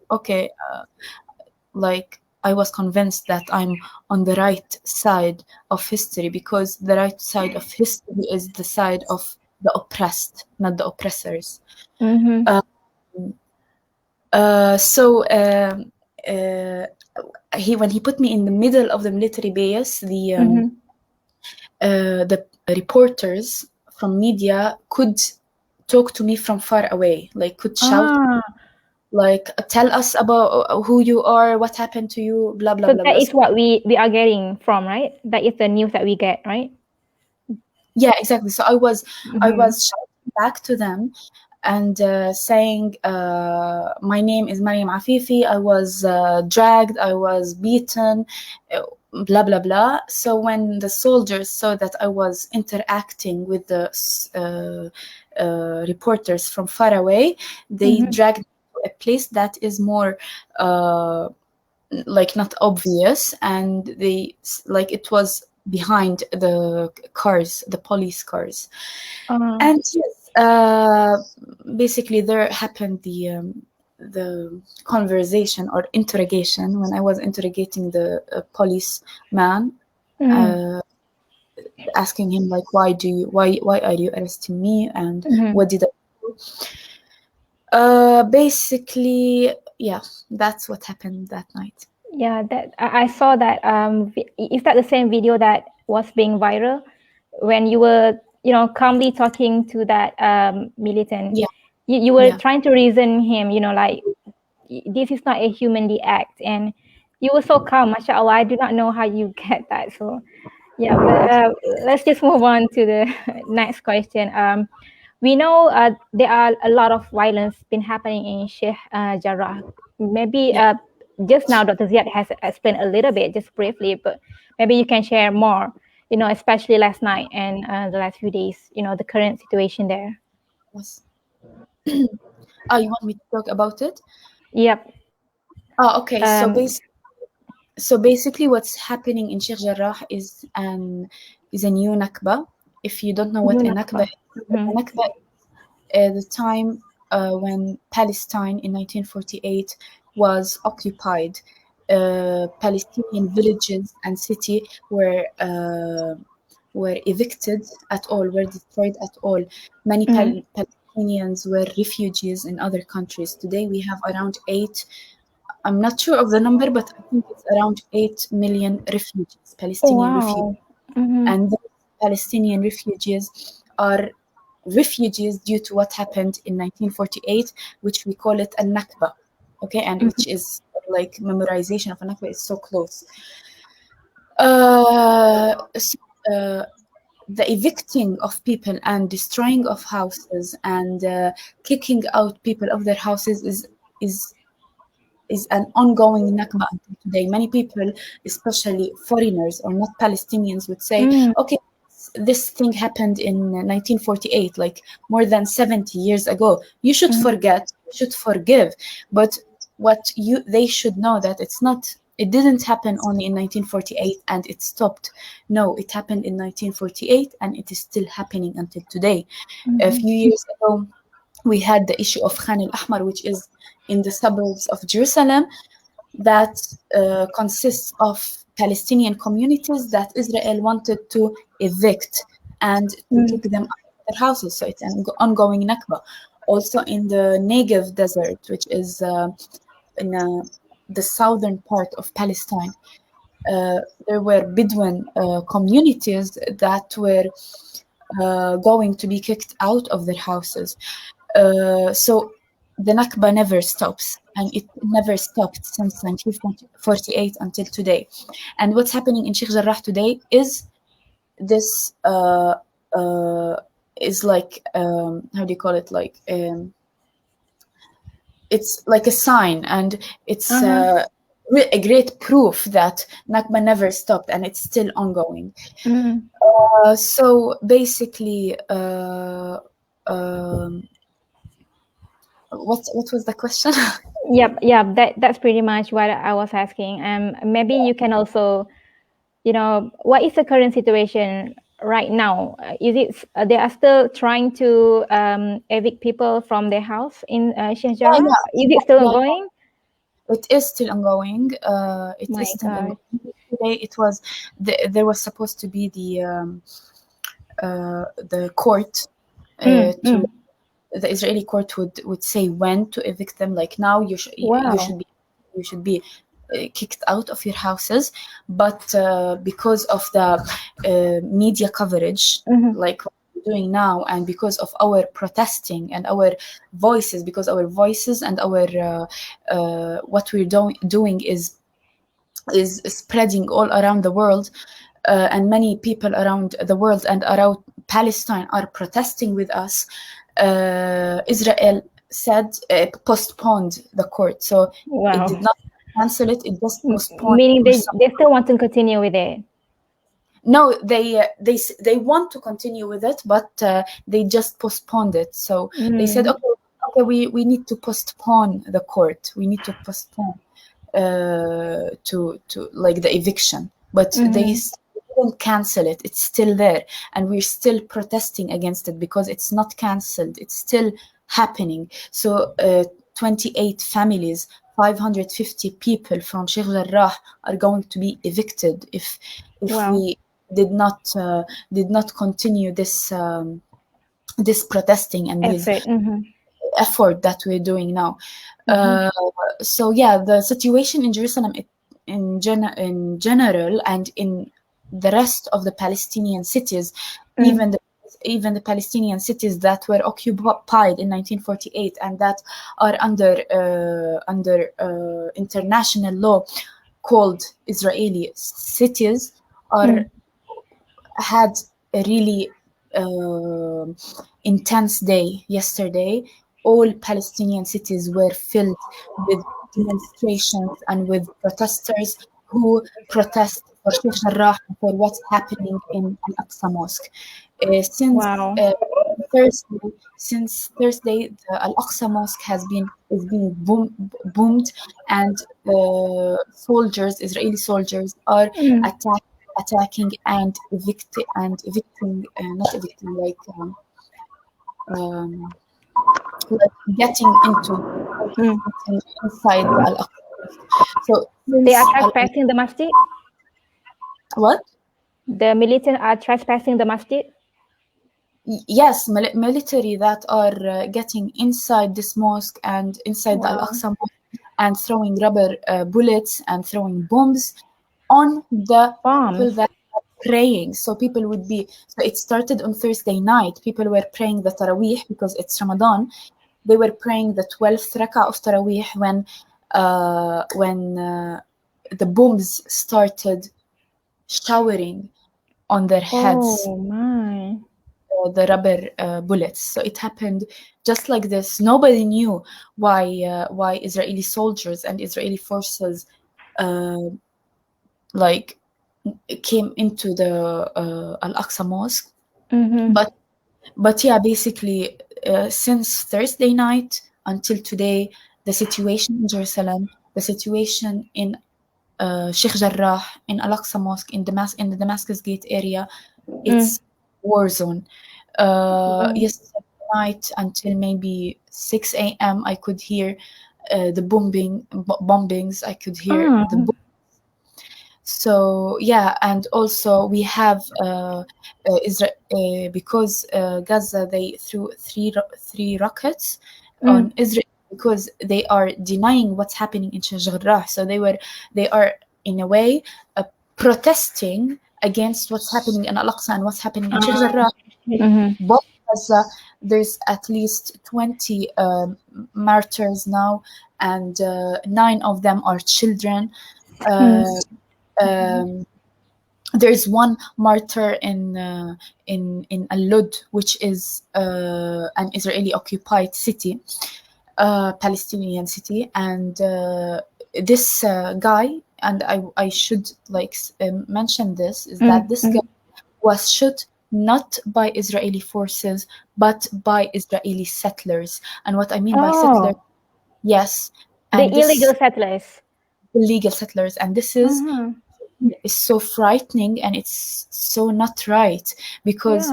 like I was convinced that I'm on the right side of history, because the right side of history is the side of the oppressed, not the oppressors. So when he put me in the middle of the military base, the reporters from media could talk to me from far away, like could shout, like, tell us about who you are, what happened to you, blah blah so blah. That is what we are getting from, right? That is the news that we get, right? Yeah, exactly. So I was shouting back to them and saying, my name is Mariam Afifeh, I was dragged, I was beaten, blah blah blah. So when the soldiers saw that I was interacting with the reporters from far away, they dragged me to a place that is more like not obvious, and they like it was behind the cars, the police cars. And yes, basically there happened the conversation or interrogation when I was interrogating the policeman, asking him like, why are you arresting me, and what did I do? Basically, yeah, that's what happened that night. Yeah, that I saw that. Is that the same video that was being viral when you were, calmly talking to that militant? Yeah. You were trying to reason him, like, this is not a humanly act, and you were so calm, mashallah. I do not know how you get that. So yeah, but let's just move on to the next question. we know there are a lot of violence been happening in Sheikh Jarrah. Maybe just now Dr. Ziad has explained a little bit, just briefly, but maybe you can share more, especially last night and the last few days, the current situation there. Yes. You want me to talk about it? Yep. Okay. So basically, what's happening in Sheikh Jarrah is a new Nakba. If you don't know what a Nakba is, a Nakba is the time when Palestine in 1948 was occupied. Palestinian villages and city were evicted at all, were destroyed at all. Many Palestinians were refugees in other countries. Today we have around 8. I'm not sure of the number, but I think it's around 8 million refugees, Palestinian refugees. And those Palestinian refugees are refugees due to what happened in 1948, which we call it a Nakba, okay, and which is like memorization of a Nakba is so close. The evicting of people and destroying of houses and kicking out people of their houses is an ongoing Nakba until today. Many people, especially foreigners or not Palestinians, would say, okay, this thing happened in 1948, like more than 70 years ago. You should forget, you should forgive. But they should know that it didn't happen only in 1948 and it stopped. No, it happened in 1948 and it is still happening until today. A few years ago, we had the issue of Khan al-Ahmar, which is in the suburbs of Jerusalem, that consists of Palestinian communities that Israel wanted to evict and to kick them out of their houses. So it's an ongoing Nakba. Also in the Negev desert, which is in the southern part of Palestine, there were Bedouin communities that were going to be kicked out of their houses. So the Nakba never stops, and it never stopped since 1948 until today. And what's happening in Sheikh Jarrah today is this is like how do you call it, like it's like a sign, and it's a great proof that Nakba never stopped and it's still ongoing. So basically what was the question? Yep. That's pretty much what I was asking. Maybe you can also, what is the current situation right now? Is it they are still trying to evict people from their house in Sheikh Jarrah? Is it still ongoing? It is still ongoing. It is still ongoing. Today it was there was supposed to be the court to the Israeli court would say when to evict them. Like now, you should be kicked out of your houses, but because of the media coverage, like what we're doing now, and because of our protesting and our voices, because our voices and our what we're doing is spreading all around the world. And many people around the world and around Palestine are protesting with us. Israel said postponed the court, so it did not cancel it. It just postponed. Meaning they still want to continue with it. No, they want to continue with it, but they just postponed it. So they said, okay, we need to postpone the court. We need to postpone to like the eviction, but they didn't cancel it. It's still there, and we're still protesting against it because it's not cancelled. It's still happening. So 28 families, 550 people from Sheikh Jarrah are going to be evicted if we did not continue this this protesting and this effort that we're doing now. So yeah, the situation in Jerusalem in general and in the rest of the Palestinian cities, even the Palestinian cities that were occupied in 1948 and that are under international law called Israeli cities, had a really intense day yesterday. All Palestinian cities were filled with demonstrations and with protesters who protest for Sheikh Jarrah and for what's happening in Al-Aqsa Mosque. Wow. Since Thursday, the Al-Aqsa Mosque is being boomed, and Israeli soldiers, are attacking and evicting, not evicting, like getting into inside the Al-Aqsa. So They are trespassing the masjid? What? The militants are trespassing the masjid? Yes, military that are getting inside this mosque and inside the Al-Aqsa Mosque and throwing rubber bullets and throwing bombs on the people that are praying. So people would be, so it started on Thursday night. People were praying the Taraweeh because it's Ramadan. They were praying the 12th rak'ah of Taraweeh when the bombs started showering on their heads. Oh my. The rubber bullets. So it happened just like this. Nobody knew why Israeli soldiers and Israeli forces came into the Al-Aqsa Mosque. But yeah, basically since Thursday night until today, the situation in Jerusalem, the situation in Sheikh Jarrah, in Al-Aqsa Mosque, in the Damascus Gate area, it's war zone. Yesterday night until maybe 6 a.m. I could hear the bombings. I could hear the bombs. So yeah, and also we have Israel because Gaza, they threw three rockets on Israel because they are denying what's happening in Sheikh Jarrah. So they are in a way protesting against what's happening in Al-Aqsa and what's happening in Sheikh Jarrah. Both Gaza, there's at least 20 martyrs now, and 9 of them are children. There's one martyr in Al-Lud, which is an Israeli occupied city, Palestinian city, and this guy, and I should mention this, is that this guy was shot not by Israeli forces, but by Israeli settlers. And what I mean by settlers, yes, and the illegal settlers. Illegal settlers, and this is so frightening, and it's so not right, because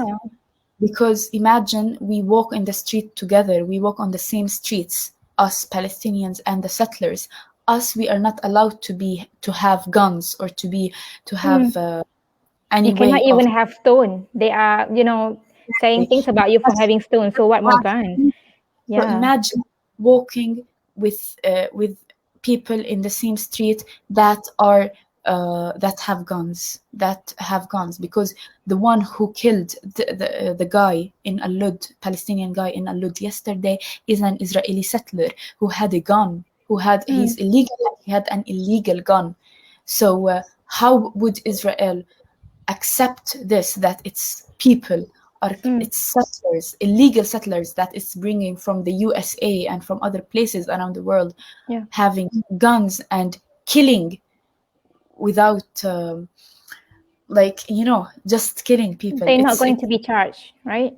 imagine we walk in the street together, we walk on the same streets, us Palestinians and the settlers. Us, we are not allowed to have guns or to have any you cannot even have stone. They are, saying things about you for having stone. So what more gun? So imagine walking with people in the same street that have guns, because the one who killed the guy in Al-Lud, Palestinian guy in Al-Lud yesterday, is an Israeli settler who had a gun, he's illegal, he had an illegal gun. So how would Israel accept this, that its people are its settlers, illegal settlers that it's bringing from the USA and from other places around the world, having guns and killing without just killing people? They're not going to be charged, right?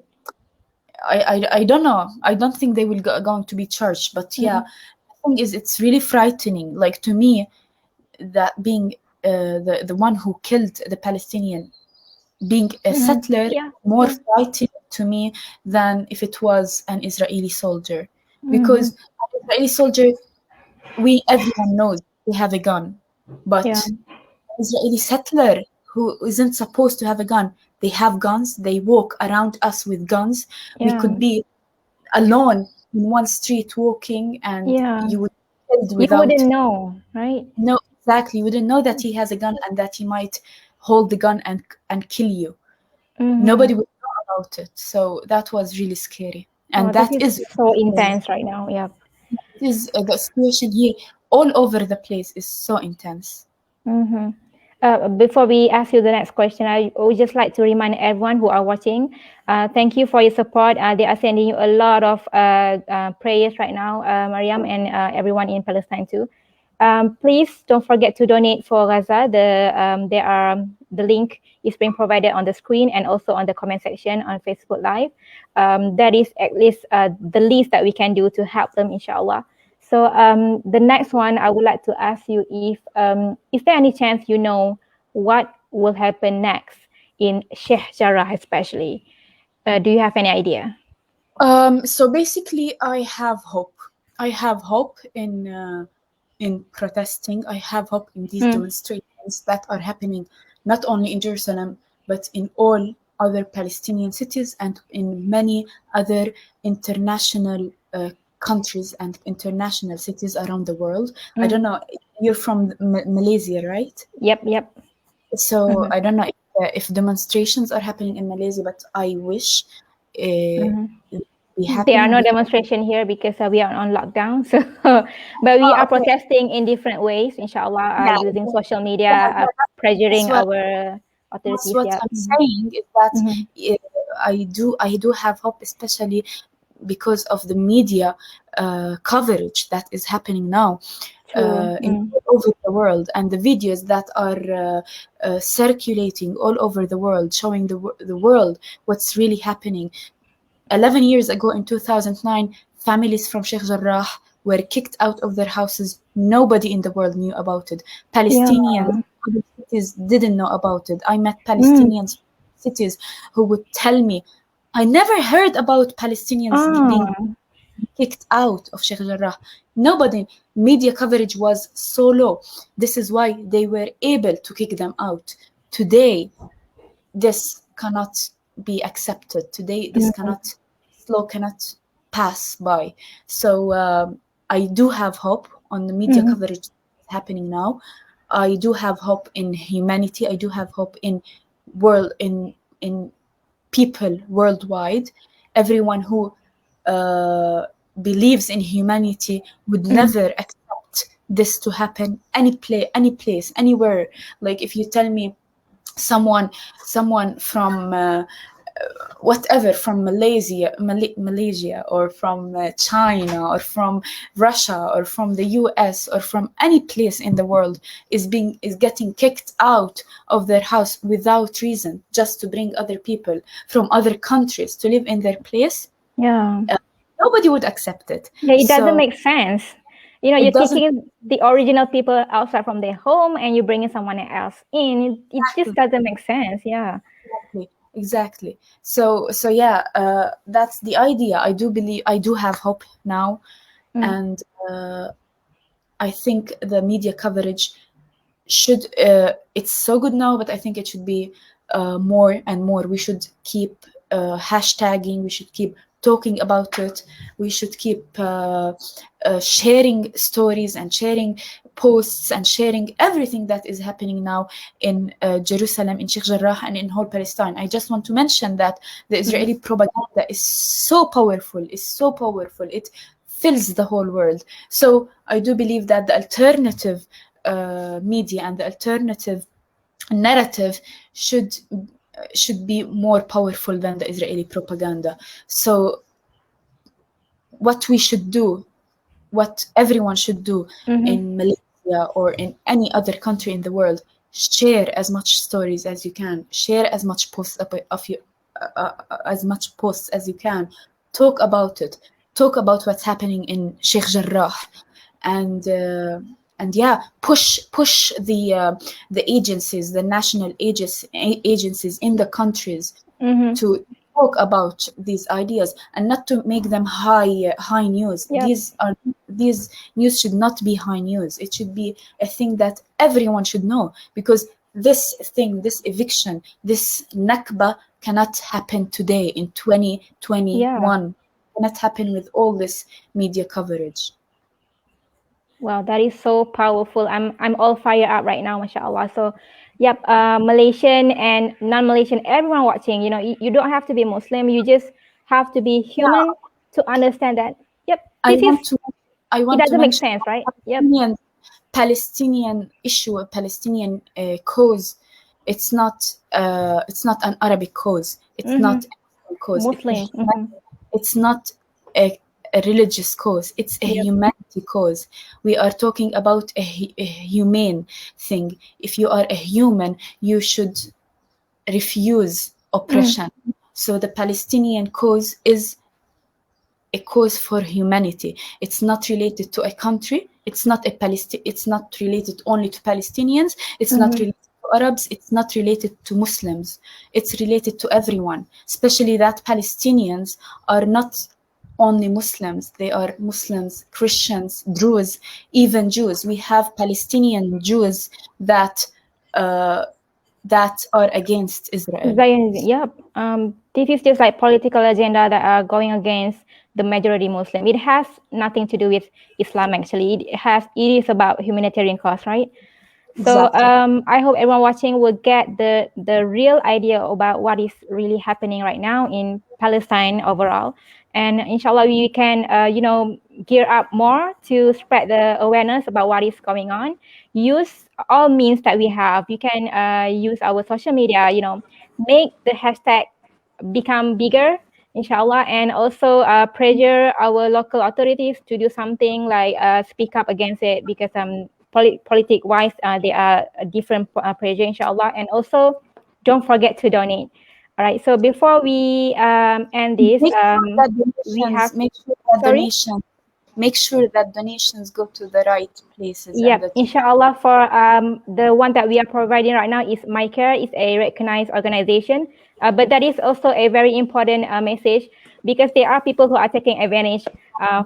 I don't know. I don't think they will going to be charged, but the thing is, it's really frightening. Like, to me, that being the one who killed the Palestinian, being a settler, more frightening to me than if it was an Israeli soldier. Because an Israeli soldier, everyone knows they have a gun, but Israeli settler who isn't supposed to have a gun, they have guns, they walk around us with guns. We could be alone in one street walking, and you would you wouldn't know, right? No, exactly. You wouldn't know that he has a gun and that he might hold the gun and kill you. Nobody would know about it. So that was really scary. And that is so intense right now. The situation here all over the place is so intense. Before we ask you the next question, I would just like to remind everyone who are watching, thank you for your support. They are sending you a lot of prayers right now, Mariam, and everyone in Palestine too. Please don't forget to donate for Gaza. The link is being provided on the screen and also on the comment section on Facebook Live. That is at least the least that we can do to help them, inshallah. So the next one, I would like to ask you if is there any chance you know what will happen next in Sheikh Jarrah especially? Do you have any idea? So basically, I have hope. I have hope in protesting. I have hope in these demonstrations that are happening not only in Jerusalem but in all other Palestinian cities and in many other international countries and international cities around the world. I don't know, you're from Malaysia, right? Yep. So I don't know if demonstrations are happening in Malaysia, but I wish there are no demonstration here because we are on lockdown. So, but we are protesting in different ways, inshallah, using social media, pressuring our authorities. What I'm saying is that I do have hope, especially because of the media coverage that is happening now all over the world, and the videos that are circulating all over the world, showing the world what's really happening. 11 years ago in 2009, families from Sheikh Jarrah were kicked out of their houses. Nobody in the world knew about it. Palestinians cities didn't know about it. I met Palestinians cities who would tell me, I never heard about Palestinians being kicked out of Sheikh Jarrah. Nobody, media coverage was so low. This is why they were able to kick them out. Today, this cannot be accepted. Today, this cannot pass by. So I do have hope on the media coverage that's happening now. I do have hope in humanity. I do have hope in people worldwide. Everyone who believes in humanity would never accept this to happen any place, anywhere. Like if you tell me someone from whatever, from Malaysia or from China or from Russia or from the US or from any place in the world is getting kicked out of their house without reason, just to bring other people from other countries to live in their place, nobody would accept it. It doesn't make sense. You know, you're taking the original people outside from their home and you're bringing someone else in. It just doesn't make sense. Exactly. So yeah, that's the idea. I do have hope now, and I think the media coverage should. It's so good now, but I think it should be more and more. We should keep hashtagging. We should keep talking about it. We should keep sharing stories and sharing posts and sharing everything that is happening now in Jerusalem, in Sheikh Jarrah, and in whole Palestine. I just want to mention that the Israeli propaganda is so powerful. It fills the whole world. So I do believe that the alternative media and the alternative narrative should be more powerful than the Israeli propaganda. So what we should do, what everyone should do in Malaysia or in any other country in the world, share as much stories as you can, share as much posts as you can, talk about it, talk about what's happening in Sheikh Jarrah, and yeah, push the agencies, the national agencies in the countries to talk about these ideas and not to make them high news. These news should not be high news. It should be a thing that everyone should know, because this eviction, this Nakba cannot happen today in 2021. Cannot happen with all this media coverage. Wow, that is so powerful. I'm all fired up right now, mashallah. So Malaysian and non-Malaysian, everyone watching, you know, you don't have to be Muslim, you just have to be human to understand that it doesn't make sense, right? Palestinian issue, a Palestinian cause. It's not an Arabic cause. It's not a cause. Muslim. It's not a religious cause. It's a humanity cause. We are talking about a humane thing. If you are a human, you should refuse oppression. So the Palestinian cause is a cause for humanity. It's not related to a country. It's not It's not related only to Palestinians. It's not related to Arabs. It's not related to Muslims. It's related to everyone, especially that Palestinians are not only Muslims. They are Muslims, Christians, Druze, even Jews. We have Palestinian Jews that are against Israel. This is just like political agenda that are going against the majority Muslim. It has nothing to do with Islam actually. It is about humanitarian cause, right? So I hope everyone watching will get the real idea about what is really happening right now in Palestine overall. And inshallah, we can, gear up more to spread the awareness about what is going on. Use all means that we have. You can use our social media, make the hashtag become bigger, inshallah, and also pressure our local authorities to do something like speak up against it, because politic-wise, they are a different pressure, inshallah. And also, don't forget to donate. All right, so before we end this, make sure that donations go to the right places. Yeah, inshallah. For the one that we are providing right now is MyCARE. It's a recognized organization, but that is also a very important message, because there are people who are taking advantage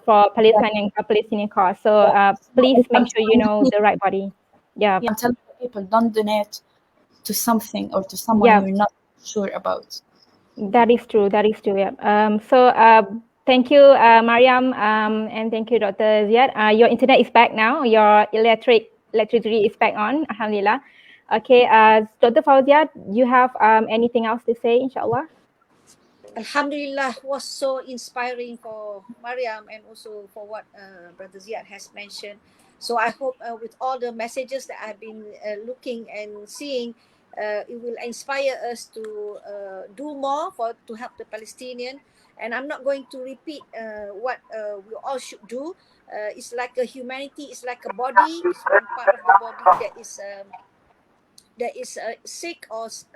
for Palestinian cause. So please make sure you know the right body. Yeah. I'm telling people, don't donate to something or to someone you're not sure about. That is true. Yeah. So thank you, Mariam, and thank you, Dr. Ziad. Your internet is back now. Your electricity is back on. Alhamdulillah. Okay, Dr. Fawziat, you have anything else to say, inshallah? Alhamdulillah, was so inspiring for Mariam and also for what Brother Ziad has mentioned. So I hope with all the messages that I've been looking and seeing, it will inspire us to do more to help the Palestinian. And I'm not going to repeat what we all should do. It's like a humanity. It's like a body. It's one part of the body that is sick or is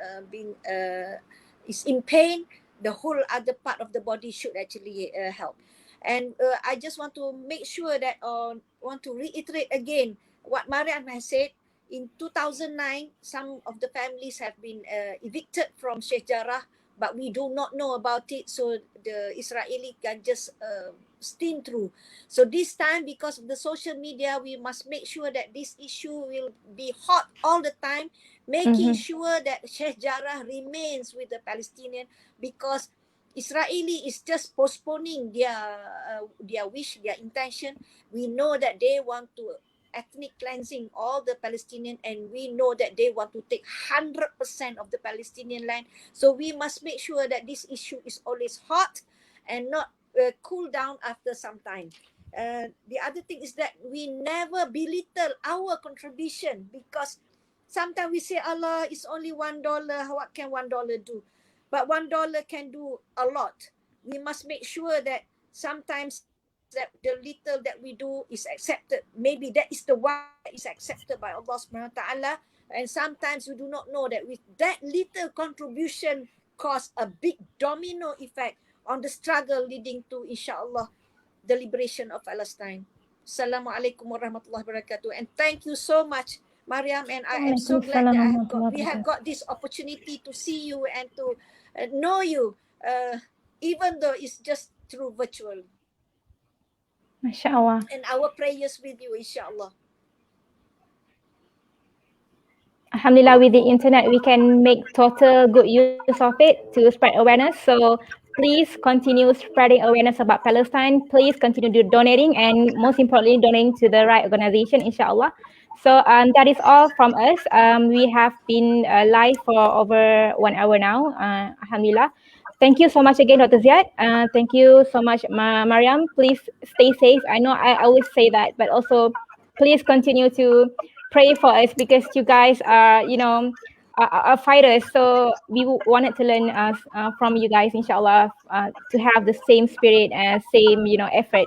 in pain. The whole other part of the body should actually help. And I just want to make sure that, want to reiterate again what Mariam has said. In 2009, some of the families have been evicted from Sheikh Jarrah, but we do not know about it. So the Israeli can just steam through. So this time, because of the social media, we must make sure that this issue will be hot all the time, making sure that Sheikh Jarrah remains with the Palestinian, because Israeli is just postponing their wish, their intention. We know that they want to ethnic cleansing all the Palestinian, and we know that they want to take 100% of the Palestinian land. So we must make sure that this issue is always hot and not cool down after some time. The other thing is that we never belittle our contribution, because sometimes we say, Allah, it's only $1. What can $1 do? But $1 can do a lot. We must make sure that sometimes that the little that we do is accepted. Maybe that is the one that is accepted by Allah subhanahu wa ta'ala. And sometimes we do not know that with that little contribution cause a big domino effect on the struggle leading to, inshallah, the liberation of Palestine. Assalamualaikum warahmatullahi wabarakatuh. And thank you so much, Mariam. And I am so glad that we have got this opportunity to see you and to know you, even though it's just through virtual. MashaAllah. And our prayers with you, inshallah. Alhamdulillah, with the internet, we can make total good use of it to spread awareness. So please continue spreading awareness about Palestine. Please continue donating, and most importantly, donating to the right organization, inshallah. So that is all from us. We have been live for over 1 hour now, alhamdulillah. Thank you so much again, Dr. Ziad. Thank you so much, Mariam. Please stay safe. I know I always say that, but also please continue to pray for us, because you guys are, are fighters. So we wanted to learn from you guys, inshallah, to have the same spirit and same, effort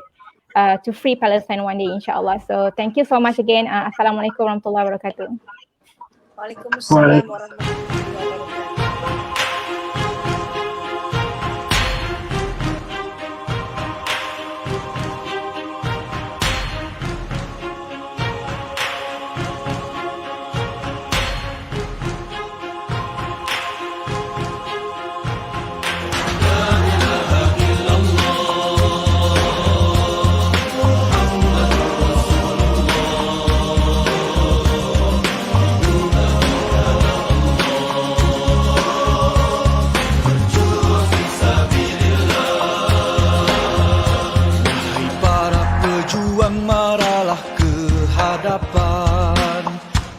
to free Palestine one day, inshallah. So thank you so much again. Assalamualaikum warahmatullahi wabarakatuh. Waalaikumsalam warahmatullahi wabarakatuh.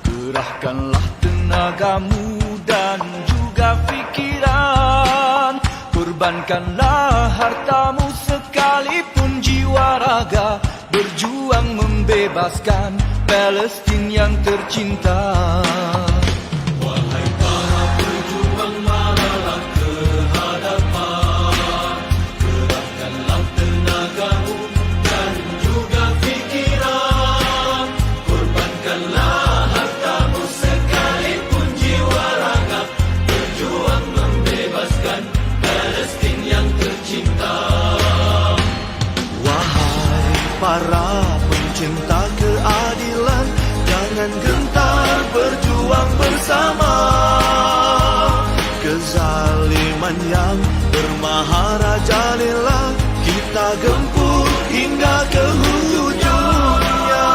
Kerahkanlah tenagamu dan juga fikiran, korbankanlah hartamu sekalipun jiwa raga, berjuang membebaskan Palestin yang tercinta. Wahai para pejuang, marilah ke hadapan, kerahkanlah tenagamu dan juga fikiran, korbankanlah para pencinta keadilan, jangan gentar berjuang bersama. Kezaliman yang bermaharajalela kita gempur hingga ke hujungnya.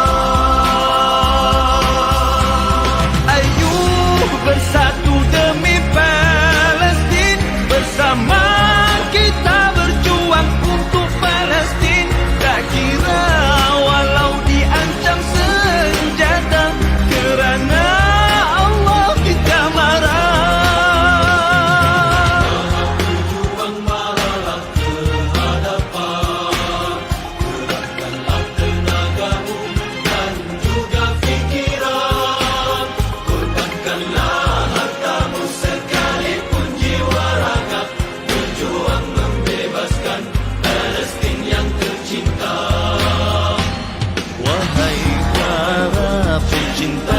Ayo bersatu demi Palestin, bersama kita berjuang untuk Palestin. Tak kira walau diancam senjata, kerana Allah kita marah. Berjuang marilah ke hadapan, kerahkanlah tenagamu dan juga fikiran, korbankanlah hartamu sekalipun jiwa raga, berjuang membebaskan Palestin yang tercinta. Wahai para pecinta